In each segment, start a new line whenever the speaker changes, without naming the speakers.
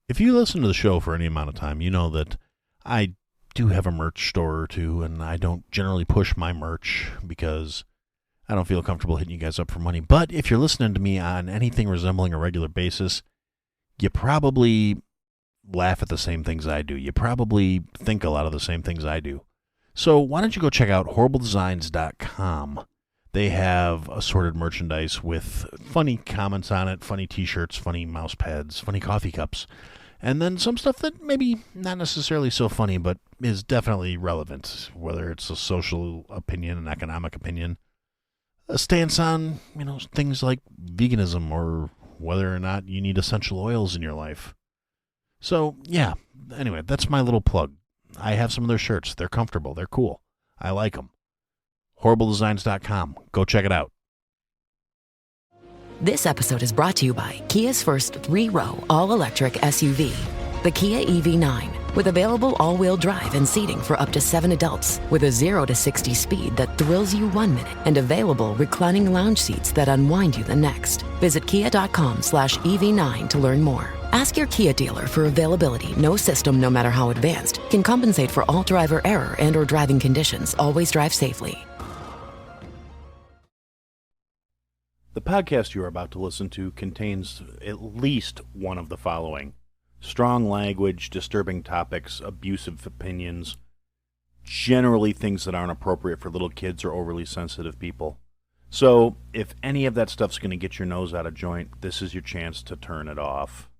If you listen to the show for any amount of time, you know that I do have a merch store or two, and I don't generally push my merch because I don't feel comfortable hitting you guys up for money. But if you're listening to me on anything resembling a regular basis, you probably laugh at the same things I do. You probably think a lot of the same things I do. So why don't you go check out horribledesigns.com. They have assorted merchandise with funny comments on it, funny t-shirts, funny mouse pads, funny coffee cups, and then some stuff that maybe not necessarily so funny, but is definitely relevant, whether it's a social opinion, an economic opinion, a stance on, things like veganism or whether or not you need essential oils in your life. So, yeah, anyway, that's my little plug. I have some of their shirts. They're comfortable. They're cool. I like them. HorribleDesigns.com. Go check it out.
This episode is brought to you by Kia's first 3-row all-electric SUV, the Kia EV9, with available all-wheel drive and seating for up to 7 adults, with a 0 to 60 speed that thrills you 1 minute, and available reclining lounge seats that unwind you the next. Visit kia.com/EV9 to learn more. Ask your Kia dealer for availability. No system, no matter how advanced, can compensate for all driver error and or driving conditions. Always drive safely.
The podcast you are about to listen to contains at least one of the following: strong language, disturbing topics, abusive opinions, generally things that aren't appropriate for little kids or overly sensitive people. So, if any of that stuff's going to get your nose out of joint, this is your chance to turn it off.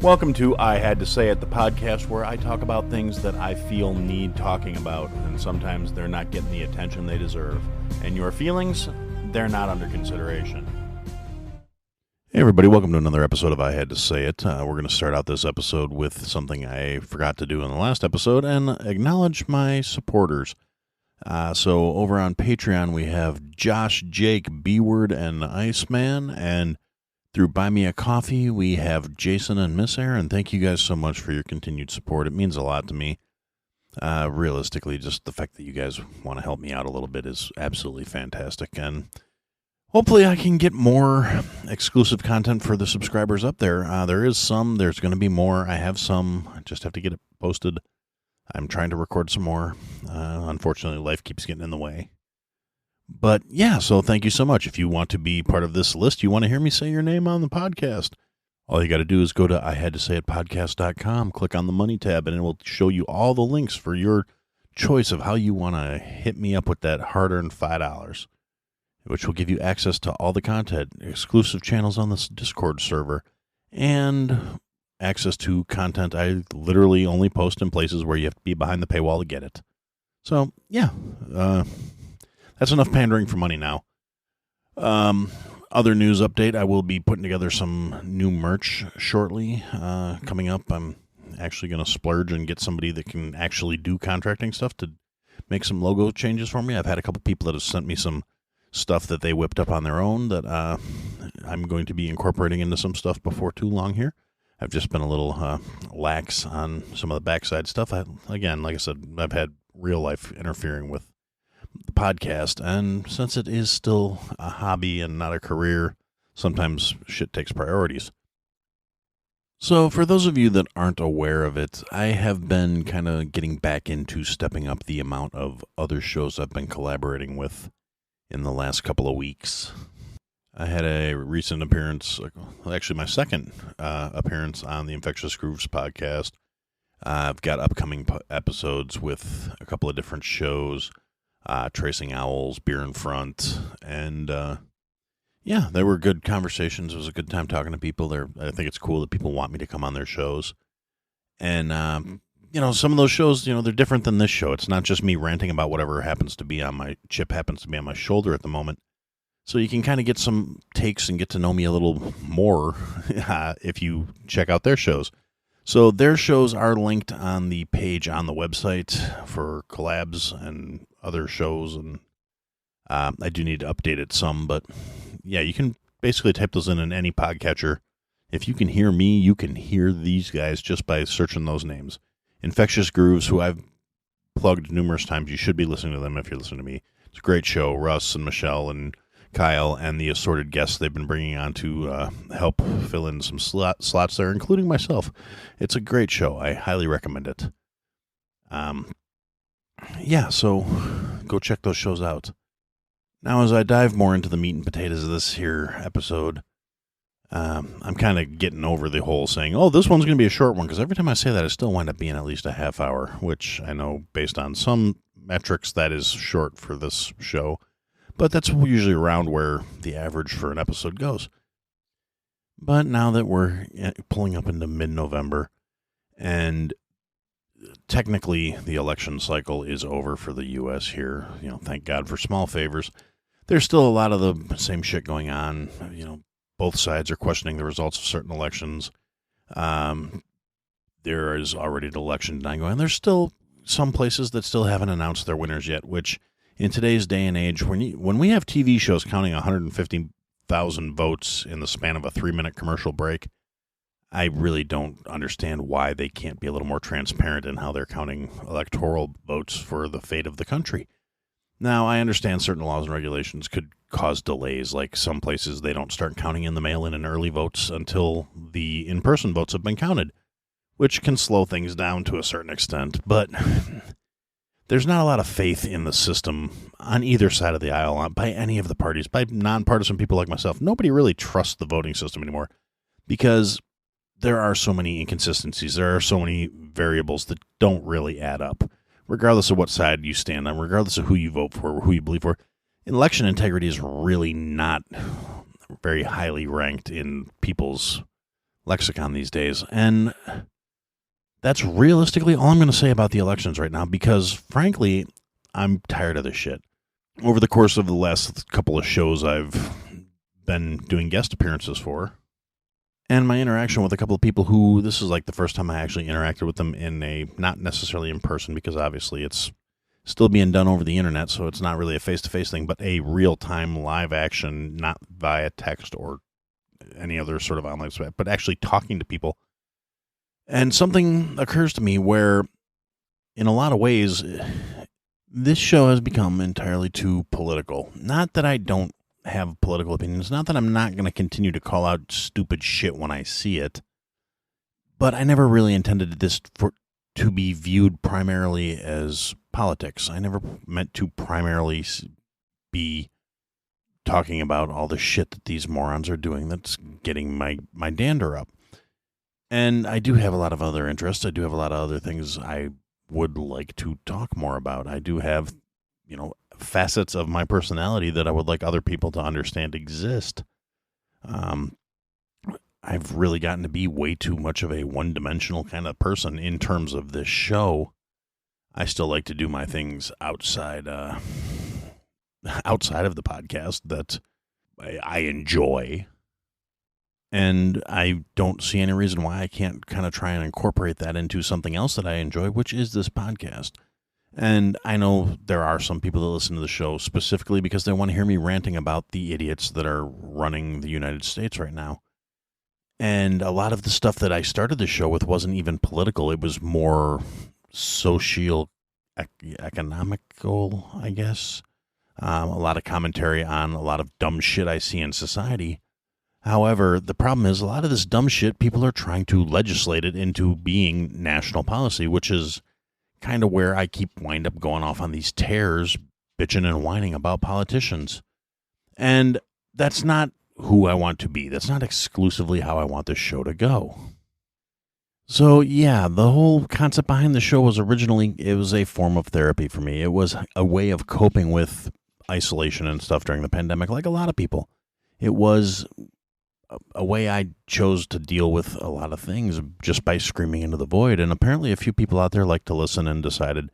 Welcome to I Had to Say It, the podcast where I talk about things that I feel need talking about, and sometimes they're not getting the attention they deserve. And your feelings, they're not under consideration. Hey everybody, welcome to another episode of I Had to Say It. We're going to start out this episode with something I forgot to do in the last episode and acknowledge my supporters. So over on Patreon we have Josh, Jake, B-Word, and Iceman, and through Buy Me a Coffee we have Jason and Miss Aaron. Thank you guys so much for your continued support. It means a lot to me. Realistically, just the fact that you guys want to help me out a little bit is absolutely fantastic, and hopefully I can get more exclusive content for the subscribers up there. There's going to be more. I have some. I just have to get it posted. I'm trying to record some more. Unfortunately, life keeps getting in the way. But yeah, so thank you so much. If you want to be part of this list, you want to hear me say your name on the podcast, all you got to do is go to ihadtosayitpodcast.com, click on the money tab, and it will show you all the links for your choice of how you want to hit me up with that hard-earned $5, which will give you access to all the content, exclusive channels on this Discord server, and access to content I literally only post in places where you have to be behind the paywall to get it. So, yeah, that's enough pandering for money now. Other news update, I will be putting together some new merch shortly. Coming up, I'm actually going to splurge and get somebody that can actually do contracting stuff to make some logo changes for me. I've had a couple people that have sent me some stuff that they whipped up on their own that I'm going to be incorporating into some stuff before too long here. I've just been a little lax on some of the backside stuff. Again, like I said, I've had real life interfering with the podcast, and since it is still a hobby and not a career, sometimes shit takes priorities. So for those of you that aren't aware of it, I have been kind of getting back into stepping up the amount of other shows I've been collaborating with in the last couple of weeks. I had a recent appearance, actually my second appearance on the Infectious Grooves podcast. I've got upcoming episodes with a couple of different shows. Tracing Owls, Beer in Front, and yeah, they were good conversations. It was a good time talking to people. I think it's cool that people want me to come on their shows, and some of those shows, they're different than this show. It's not just me ranting about whatever happens to be on my shoulder at the moment. So you can kind of get some takes and get to know me a little more if you check out their shows. So their shows are linked on the page on the website for collabs and other shows, and I do need to update it some, but yeah, you can basically type those in any podcatcher. If you can hear me, you can hear these guys just by searching those names. Infectious Grooves, who I've plugged numerous times. You should be listening to them if you're listening to me. It's a great show. Russ and Michelle and Kyle and the assorted guests they've been bringing on to help fill in some slots there, including myself. It's a great show. I highly recommend it. So go check those shows out. Now, as I dive more into the meat and potatoes of this here episode, I'm kind of getting over the whole saying, oh, this one's going to be a short one, because every time I say that, I still wind up being at least a half hour, which I know based on some metrics that is short for this show, but that's usually around where the average for an episode goes. But now that we're pulling up into mid-November, and technically the election cycle is over for the U.S. here, thank God for small favors, there's still a lot of the same shit going on. Both sides are questioning the results of certain elections. There is already an election denying going on. There's still some places that still haven't announced their winners yet, which in today's day and age, when we have TV shows counting 150,000 votes in the span of a 3-minute commercial break, I really don't understand why they can't be a little more transparent in how they're counting electoral votes for the fate of the country. Now, I understand certain laws and regulations could cause delays, like some places they don't start counting in the mail-in and early votes until the in-person votes have been counted, which can slow things down to a certain extent, but there's not a lot of faith in the system on either side of the aisle by any of the parties, by nonpartisan people like myself. Nobody really trusts the voting system anymore because there are so many inconsistencies. There are so many variables that don't really add up, regardless of what side you stand on, regardless of who you vote for or who you believe for. Election integrity is really not very highly ranked in people's lexicon these days. And that's realistically all I'm going to say about the elections right now, because frankly, I'm tired of this shit. Over the course of the last couple of shows I've been doing guest appearances for, and my interaction with a couple of people who, this is like the first time I actually interacted with them in a, not necessarily in person, because obviously it's still being done over the internet, so it's not really a face-to-face thing, but a real-time live action, not via text or any other sort of online stuff, but actually talking to people. And something occurs to me where, in a lot of ways, this show has become entirely too political. Not that I don't have political opinions, not that I'm not going to continue to call out stupid shit when I see it, but I never really intended this to be viewed primarily as politics. I never meant to primarily be talking about all the shit that these morons are doing that's getting my dander up. And I do have a lot of other interests. I do have a lot of other things I would like to talk more about. I do have, facets of my personality that I would like other people to understand exist. I've really gotten to be way too much of a one-dimensional kind of person in terms of this show. I still like to do my things outside of the podcast that I enjoy. And I don't see any reason why I can't kind of try and incorporate that into something else that I enjoy, which is this podcast. And I know there are some people that listen to the show specifically because they want to hear me ranting about the idiots that are running the United States right now. And a lot of the stuff that I started the show with wasn't even political. It was more economical, I guess. A lot of commentary on a lot of dumb shit I see in society. However, the problem is a lot of this dumb shit, people are trying to legislate it into being national policy, which is kind of where I wind up going off on these tears, bitching and whining about politicians. And that's not who I want to be. That's not exclusively how I want this show to go. So yeah, the whole concept behind the show was originally, it was a form of therapy for me. It was a way of coping with isolation and stuff during the pandemic, like a lot of people. It was a way I chose to deal with a lot of things just by screaming into the void. And apparently a few people out there like to listen and decided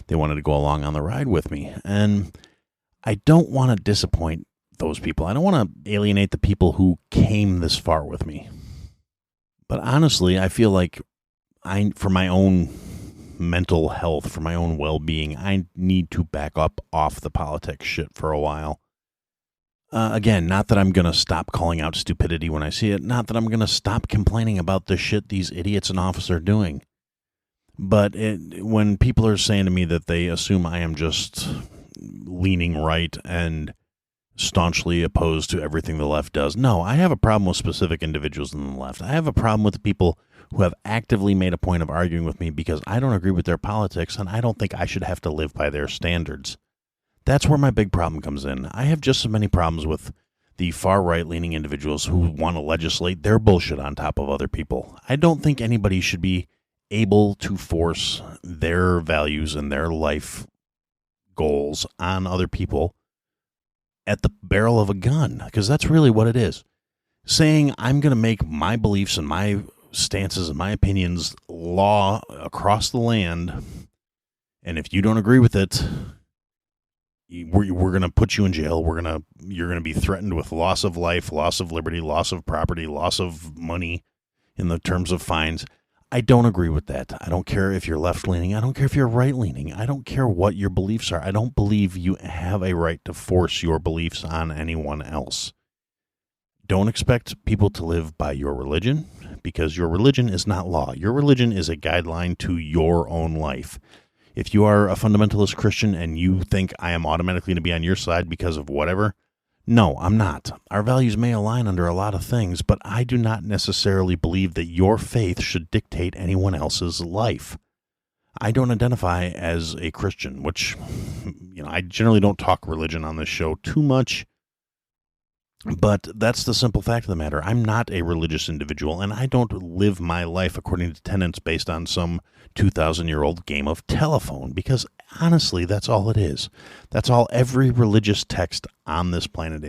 they wanted to go along on the ride with me. And I don't want to disappoint those people. I don't want to alienate the people who came this far with me. But honestly, I feel like for my own mental health, for my own well-being, I need to back up off the politics shit for a while. Again, not that I'm going to stop calling out stupidity when I see it. Not that I'm going to stop complaining about the shit these idiots in office are doing. But when people are saying to me that they assume I am just leaning right and staunchly opposed to everything the left does. No, I have a problem with specific individuals in the left. I have a problem with the people who have actively made a point of arguing with me because I don't agree with their politics and I don't think I should have to live by their standards. That's where my big problem comes in. I have just as many problems with the far right-leaning individuals who want to legislate their bullshit on top of other people. I don't think anybody should be able to force their values and their life goals on other people at the barrel of a gun, because that's really what it is. Saying I'm going to make my beliefs and my stances and my opinions law across the land, and if you don't agree with it, we're going to put you in jail. You're going to be threatened with loss of life, loss of liberty, loss of property, loss of money in the terms of fines. I don't agree with that. I don't care if you're left-leaning. I don't care if you're right-leaning. I don't care what your beliefs are. I don't believe you have a right to force your beliefs on anyone else. Don't expect people to live by your religion, because your religion is not law. Your religion is a guideline to your own life. If you are a fundamentalist Christian and you think I am automatically going to be on your side because of whatever, no, I'm not. Our values may align under a lot of things, but I do not necessarily believe that your faith should dictate anyone else's life. I don't identify as a Christian, which, I generally don't talk religion on this show too much, but that's the simple fact of the matter. I'm not a religious individual, and I don't live my life according to tenets based on some 2,000-year-old game of telephone, because honestly, that's all it is. That's all every religious text on this planet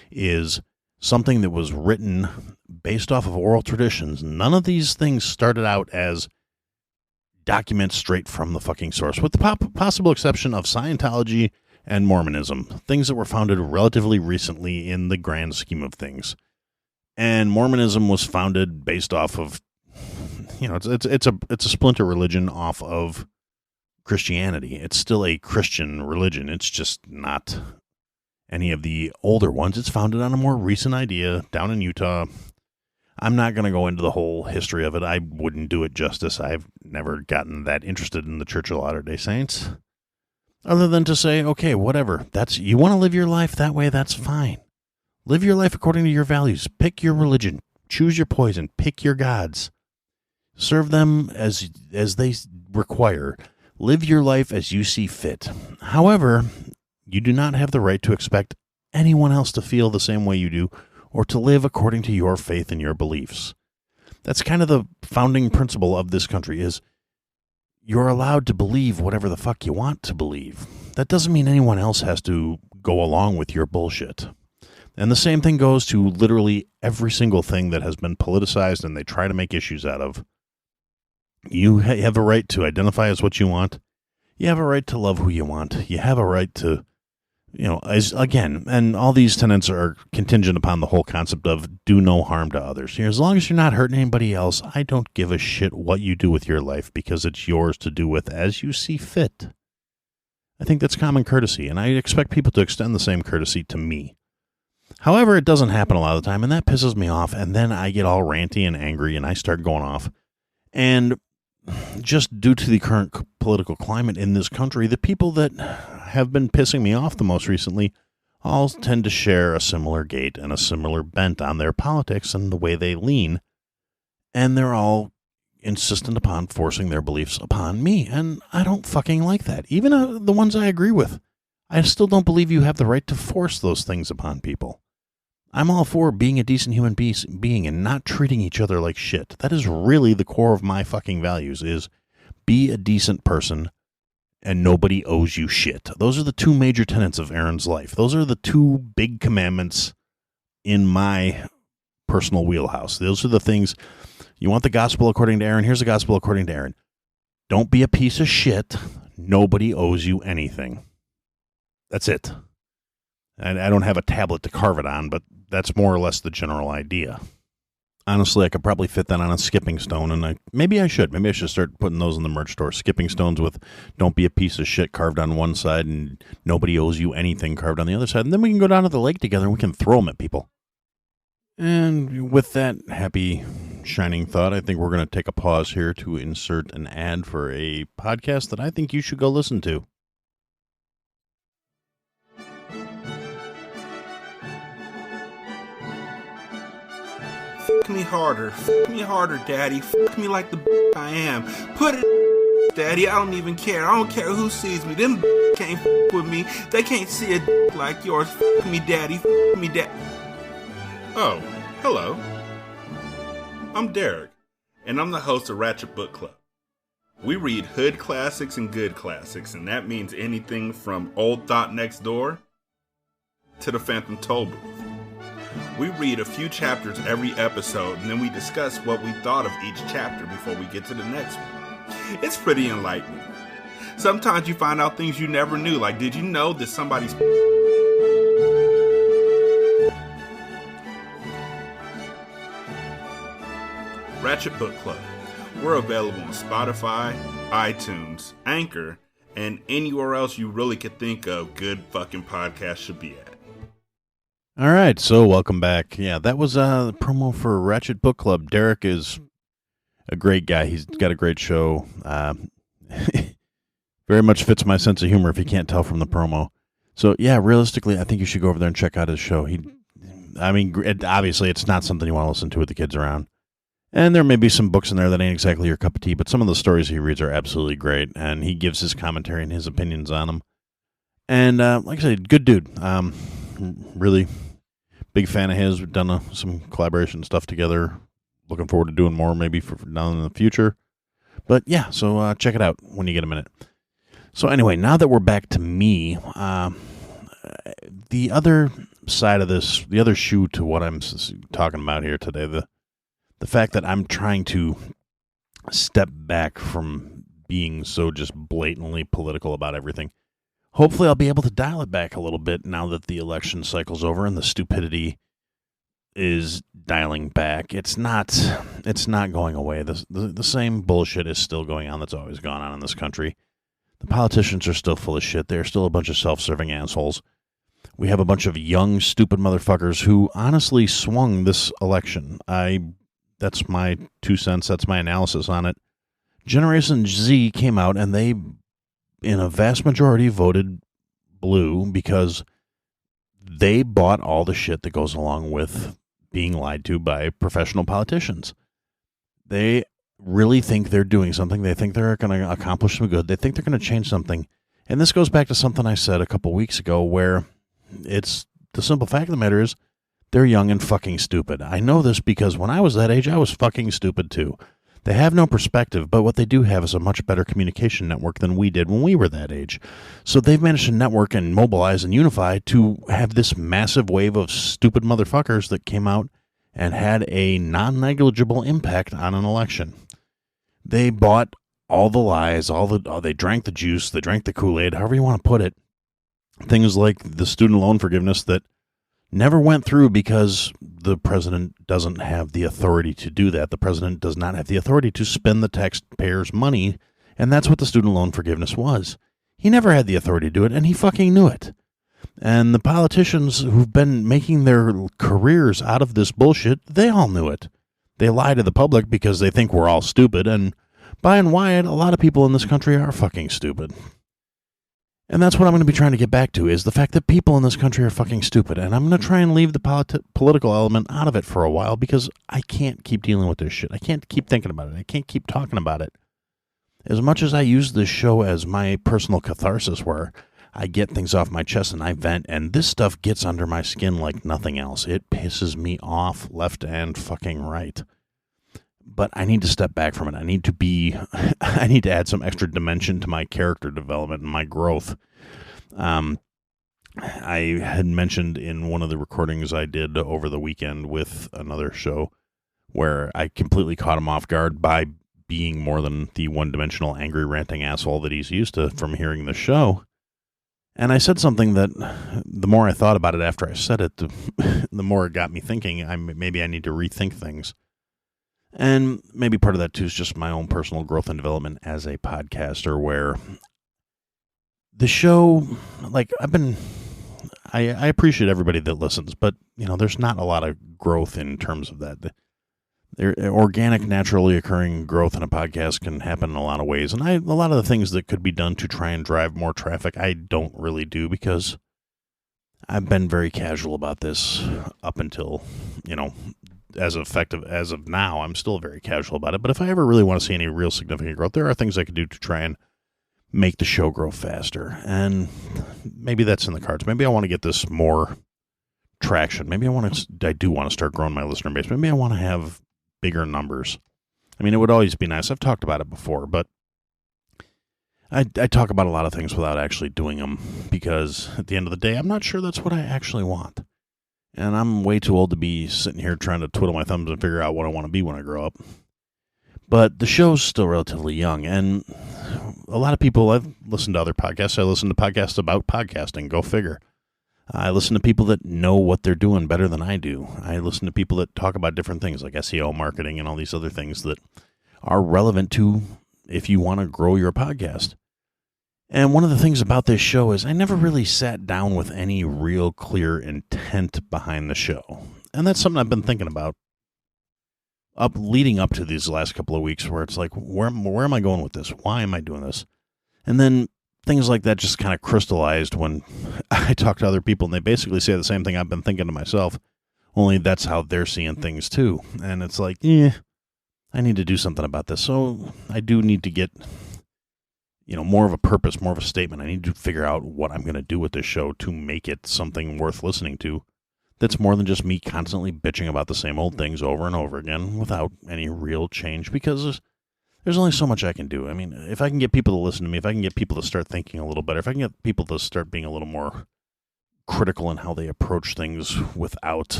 is something that was written based off of oral traditions. None of these things started out as documents straight from the fucking source, with the possible exception of Scientology and Mormonism, things that were founded relatively recently in the grand scheme of things. And Mormonism was founded based off of, it's a splinter religion off of Christianity. It's still a Christian religion. It's just not any of the older ones. It's founded on a more recent idea down in Utah. I'm not going to go into the whole history of it. I wouldn't do it justice. I've never gotten that interested in the Church of Latter-day Saints. Other than to say, okay, whatever. You want to live your life that way, that's fine. Live your life according to your values. Pick your religion. Choose your poison. Pick your gods. Serve them as they require. Live your life as you see fit. However, you do not have the right to expect anyone else to feel the same way you do or to live according to your faith and your beliefs. That's kind of the founding principle of this country is you're allowed to believe whatever the fuck you want to believe. That doesn't mean anyone else has to go along with your bullshit. And the same thing goes to literally every single thing that has been politicized and they try to make issues out of. You have a right to identify as what you want. You have a right to love who you want. You have a right to, and all these tenets are contingent upon the whole concept of do no harm to others. As long as you're not hurting anybody else, I don't give a shit what you do with your life because it's yours to do with as you see fit. I think that's common courtesy, and I expect people to extend the same courtesy to me. However, it doesn't happen a lot of the time, and that pisses me off, and then I get all ranty and angry, and I start going off. And just due to the current political climate in this country, the people that have been pissing me off the most recently all tend to share a similar gait and a similar bent on their politics and the way they lean. And they're all insistent upon forcing their beliefs upon me. And I don't fucking like that. Even the ones I agree with. I still don't believe you have the right to force those things upon people. I'm all for being a decent human being and not treating each other like shit. That is really the core of my fucking values is be a decent person and nobody owes you shit. Those are the two major tenets of Aaron's life. Those are the two big commandments in my personal wheelhouse. Those are the things. You want the gospel according to Aaron? Here's the gospel according to Aaron. Don't be a piece of shit. Nobody owes you anything. That's it. And I don't have a tablet to carve it on, but that's more or less the general idea. Honestly, I could probably fit that on a skipping stone, and maybe I should. Maybe I should start putting those in the merch store. Skipping stones with "Don't be a piece of shit" carved on one side, and "Nobody owes you anything" carved on the other side. And then we can go down to the lake together, and we can throw them at people. And with that happy, shining thought, I think we're going to take a pause here to insert an ad for a podcast that I think you should go listen to.
Fuck me harder. Fuck me harder, daddy. Fuck me like the I am. Put it, daddy. I don't even care. I don't care who sees me. Them can't fuck with me. They can't see a like yours. Fuck me, daddy. Fuck me, dad. Oh, hello. I'm Derek, and I'm the host of Ratchet Book Club. We read hood classics and good classics, and that means anything from Old Thought Next Door to the Phantom Toll Booth. We read a few chapters every episode, and then we discuss what we thought of each chapter before we get to the next one. It's pretty enlightening. Sometimes you find out things you never knew, like did you know that somebody's Ratchet Book Club. We're available on Spotify, iTunes, Anchor, and anywhere else you really could think of good fucking podcasts should be at.
All right, so welcome back. Yeah, that was the promo for Ratchet Book Club. Derek is a great guy. He's got a great show. Very much fits my sense of humor if you can't tell from the promo. So, yeah, realistically, I think you should go over there and check out his show. Obviously, it's not something you want to listen to with the kids around. And there may be some books in there that ain't exactly your cup of tea, but some of the stories he reads are absolutely great, and he gives his commentary and his opinions on them. And like I said, good dude. Really big fan of his. We've done some collaboration stuff together. Looking forward to doing more maybe for down in the future. But yeah, so check it out when you get a minute. So anyway, now that we're back to me, the other side of this, the other shoe to what I'm talking about here today, the fact that I'm trying to step back from being so just blatantly political about everything. Hopefully I'll be able to dial it back a little bit now that the election cycle's over and the stupidity is dialing back. It's not going away. The same bullshit is still going on that's always gone on in this country. The politicians are still full of shit. They're still a bunch of self-serving assholes. We have a bunch of young, stupid motherfuckers who honestly swung this election. That's my 2 cents. That's my analysis on it. Generation Z came out and they, in a vast majority, voted blue because they bought all the shit that goes along with being lied to by professional politicians. They really think they're doing something. They think they're going to accomplish some good. They think they're going to change something. And this goes back to something I said a couple weeks ago where it's the simple fact of the matter is they're young and fucking stupid. I know this because when I was that age, I was fucking stupid too. They have no perspective, but what they do have is a much better communication network than we did when we were that age. So they've managed to network and mobilize and unify to have this massive wave of stupid motherfuckers that came out and had a non-negligible impact on an election. They bought all the lies, they drank the juice, they drank the Kool-Aid, however you want to put it. Things like the student loan forgiveness that never went through because the president doesn't have the authority to do that. The president does not have the authority to spend the taxpayers' money, and that's what the student loan forgiveness was. He never had the authority to do it, and he fucking knew it. And the politicians who've been making their careers out of this bullshit, they all knew it. They lie to the public because they think we're all stupid, and by and wide, a lot of people in this country are fucking stupid. And that's what I'm going to be trying to get back to, is the fact that people in this country are fucking stupid. And I'm going to try and leave the political element out of it for a while because I can't keep dealing with this shit. I can't keep thinking about it. I can't keep talking about it. As much as I use this show as my personal catharsis where I get things off my chest and I vent, and this stuff gets under my skin like nothing else. It pisses me off left and fucking right. But I need to step back from it. I need to add some extra dimension to my character development and my growth. I had mentioned in one of the recordings I did over the weekend with another show where I completely caught him off guard by being more than the one-dimensional angry ranting asshole that he's used to from hearing the show. And I said something that the more I thought about it after I said it, the more it got me thinking maybe I need to rethink things. And maybe part of that, too, is just my own personal growth and development as a podcaster where the show, like, I appreciate everybody that listens, but, there's not a lot of growth in terms of that. Organic, naturally occurring growth in a podcast can happen in a lot of ways. And a lot of the things that could be done to try and drive more traffic, I don't really do because I've been very casual about this up until, as effective as of now. I'm still very casual about it. But if I ever really want to see any real significant growth, there are things I could do to try and make the show grow faster. And maybe that's in the cards. Maybe I want to get this more traction. Maybe I do want to start growing my listener base. Maybe I want to have bigger numbers. I mean, it would always be nice. I've talked about it before, but I talk about a lot of things without actually doing them because at the end of the day, I'm not sure that's what I actually want. And I'm way too old to be sitting here trying to twiddle my thumbs and figure out what I want to be when I grow up. But the show's still relatively young, and a lot of people, I've listened to other podcasts. I listen to podcasts about podcasting. Go figure. I listen to people that know what they're doing better than I do. I listen to people that talk about different things like SEO, marketing, and all these other things that are relevant to if you want to grow your podcast. And one of the things about this show is I never really sat down with any real clear intent behind the show. And that's something I've been thinking about leading up to these last couple of weeks where it's like, where am I going with this? Why am I doing this? And then things like that just kind of crystallized when I talk to other people and they basically say the same thing I've been thinking to myself, only that's how they're seeing things too. And it's like, I need to do something about this. So I do need to get more of a purpose, more of a statement. I need to figure out what I'm going to do with this show to make it something worth listening to. That's more than just me constantly bitching about the same old things over and over again without any real change, because there's only so much I can do. I mean, if I can get people to listen to me, if I can get people to start thinking a little better, if I can get people to start being a little more critical in how they approach things without,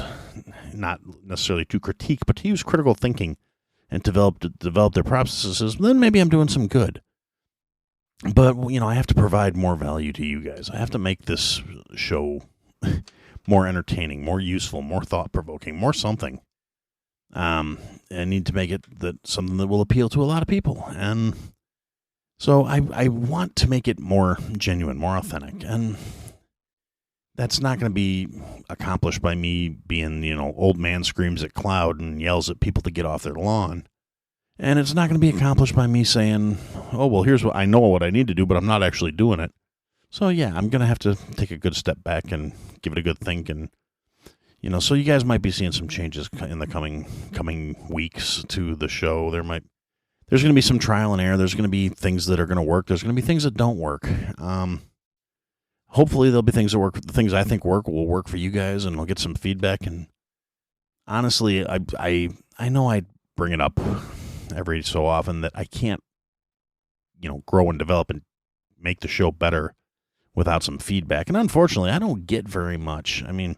not necessarily to critique, but to use critical thinking and develop their processes, then maybe I'm doing some good. But, I have to provide more value to you guys. I have to make this show more entertaining, more useful, more thought-provoking, more something. I need to make it something that will appeal to a lot of people. And so I want to make it more genuine, more authentic. And that's not going to be accomplished by me being, old man screams at cloud and yells at people to get off their lawn. And it's not going to be accomplished by me saying, oh, well, here's what I know what I need to do, but I'm not actually doing it. So, yeah, I'm going to have to take a good step back and give it a good think. And, so you guys might be seeing some changes in the coming weeks to the show. There's going to be some trial and error. There's going to be things that are going to work. There's going to be things that don't work. Hopefully there'll be things that work. The things I think will work for you guys, and I'll get some feedback. And honestly, I know I bring it up every so often that I can't, grow and develop and make the show better without some feedback. And unfortunately, I don't get very much. I mean,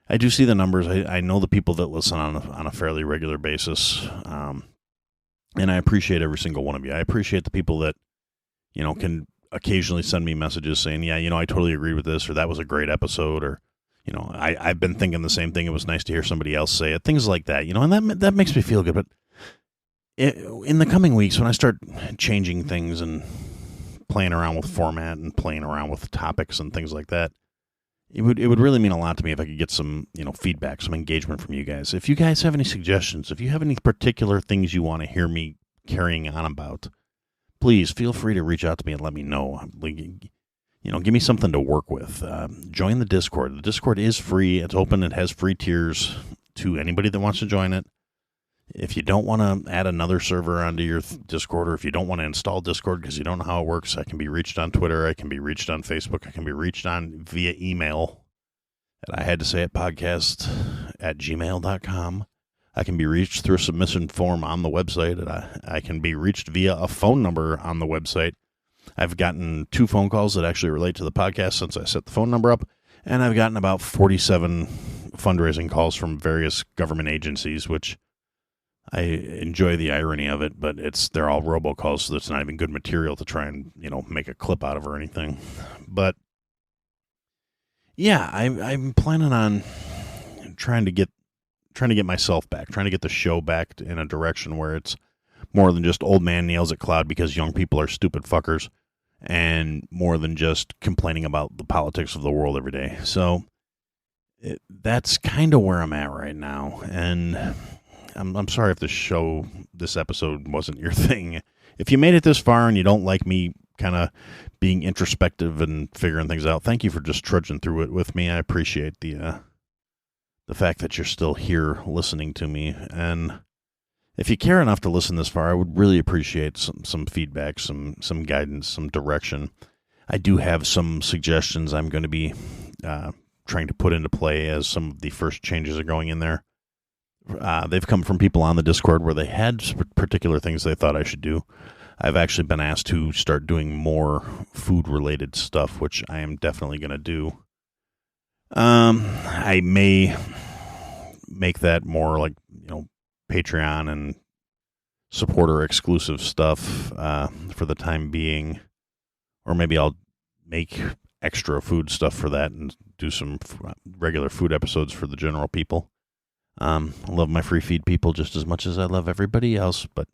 I do see the numbers. I know the people that listen on a fairly regular basis. And I appreciate every single one of you. I appreciate the people that, can occasionally send me messages saying, yeah, I totally agree with this, or that was a great episode, or, I've been thinking the same thing. It was nice to hear somebody else say it. Things like that, and that makes me feel good. But in the coming weeks, when I start changing things and playing around with format and playing around with topics and things like that, it would really mean a lot to me if I could get some, feedback, some engagement from you guys. If you guys have any suggestions, if you have any particular things you want to hear me carrying on about, please feel free to reach out to me and let me know. Give me something to work with. Join the Discord. The Discord is free. It's open. It has free tiers to anybody that wants to join it. If you don't want to add another server onto your Discord, or if you don't want to install Discord because you don't know how it works, I can be reached on Twitter. I can be reached on Facebook. I can be reached on via email at I had to say it podcast@gmail.com. I can be reached through a submission form on the website. And I can be reached via a phone number on the website. I've gotten 2 phone calls that actually relate to the podcast since I set the phone number up. And I've gotten about 47 fundraising calls from various government agencies, which I enjoy the irony of it, but they're all robocalls, so it's not even good material to try and, make a clip out of or anything. But yeah, I'm planning on trying to get myself back, trying to get the show back in a direction where it's more than just old man nails at cloud because young people are stupid fuckers, and more than just complaining about the politics of the world every day. So that's kind of where I'm at right now, and I'm sorry if this episode wasn't your thing. If you made it this far and you don't like me kind of being introspective and figuring things out, thank you for just trudging through it with me. I appreciate the the fact that you're still here listening to me. And if you care enough to listen this far, I would really appreciate some feedback, some guidance, some direction. I do have some suggestions I'm going to be trying to put into play as some of the first changes are going in there. They've come from people on the Discord where they had particular things they thought I should do. I've actually been asked to start doing more food-related stuff, which I am definitely going to do. I may make that more like, Patreon and supporter-exclusive stuff for the time being. Or maybe I'll make extra food stuff for that and do some regular food episodes for the general people. I love my free feed people just as much as I love everybody else, but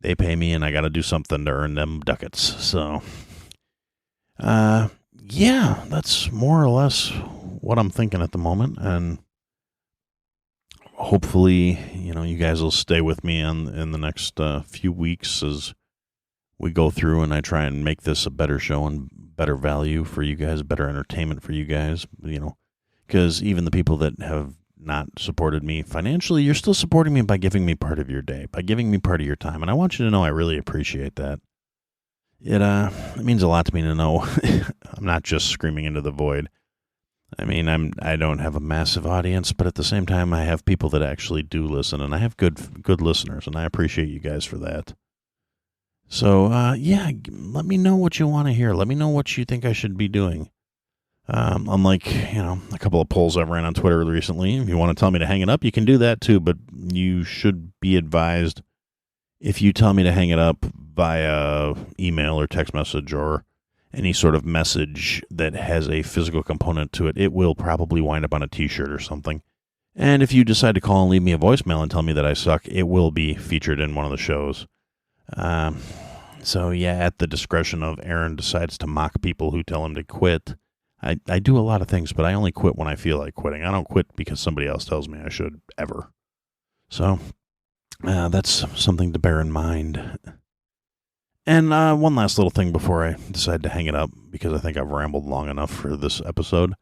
they pay me and I got to do something to earn them ducats. So, yeah, that's more or less what I'm thinking at the moment. And hopefully, you guys will stay with me in the next few weeks as we go through and I try and make this a better show and better value for you guys, better entertainment for you guys, because even the people that have not supported me financially, you're still supporting me by giving me part of your day, by giving me part of your time. And I want you to know I really appreciate that. It means a lot to me to know I'm not just screaming into the void. I mean, I don't have a massive audience, but at the same time, I have people that actually do listen, and I have good listeners, and I appreciate you guys for that. So, yeah, let me know what you want to hear. Let me know what you think I should be doing. Unlike, a couple of polls I've ran on Twitter recently, if you want to tell me to hang it up, you can do that too, but you should be advised if you tell me to hang it up via email or text message or any sort of message that has a physical component to it, it will probably wind up on a t-shirt or something. And if you decide to call and leave me a voicemail and tell me that I suck, it will be featured in one of the shows. So yeah, at the discretion of Aaron decides to mock people who tell him to quit. I do a lot of things, but I only quit when I feel like quitting. I don't quit because somebody else tells me I should, ever. So that's something to bear in mind. And one last little thing before I decide to hang it up, because I think I've rambled long enough for this episode.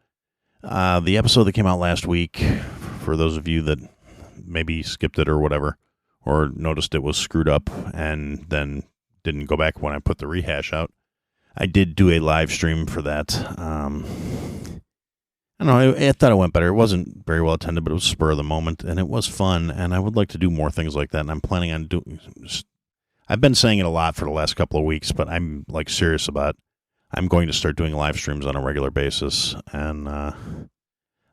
The episode that came out last week, for those of you that maybe skipped it or whatever, or noticed it was screwed up and then didn't go back when I put the rehash out, I did do a live stream for that. I don't know, I thought it went better. It wasn't very well attended, but it was spur of the moment, and it was fun, and I would like to do more things like that, and I'm planning on doing... I've been saying it a lot for the last couple of weeks, but I'm serious about it. I'm going to start doing live streams on a regular basis, and I'm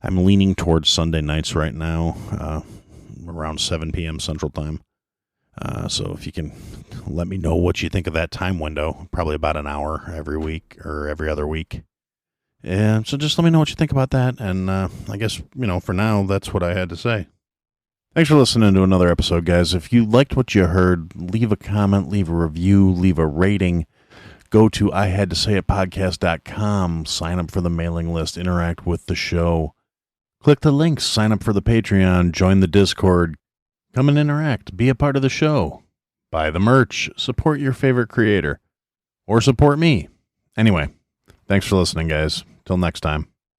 leaning towards Sunday nights right now, around 7 p.m. Central Time. So if you can let me know what you think of that time window, probably about an hour every week or every other week. And so just let me know what you think about that, and I guess, for now, that's what I had to say. Thanks for listening to another episode, guys. If you liked what you heard, leave a comment, leave a review, leave a rating. Go to ihadtosayitpodcast.com, sign up for the mailing list, interact with the show. Click the links, sign up for the Patreon, join the Discord. Come and interact, be a part of the show. Buy the merch, support your favorite creator. Or support me. Anyway, thanks for listening, guys. Till next time.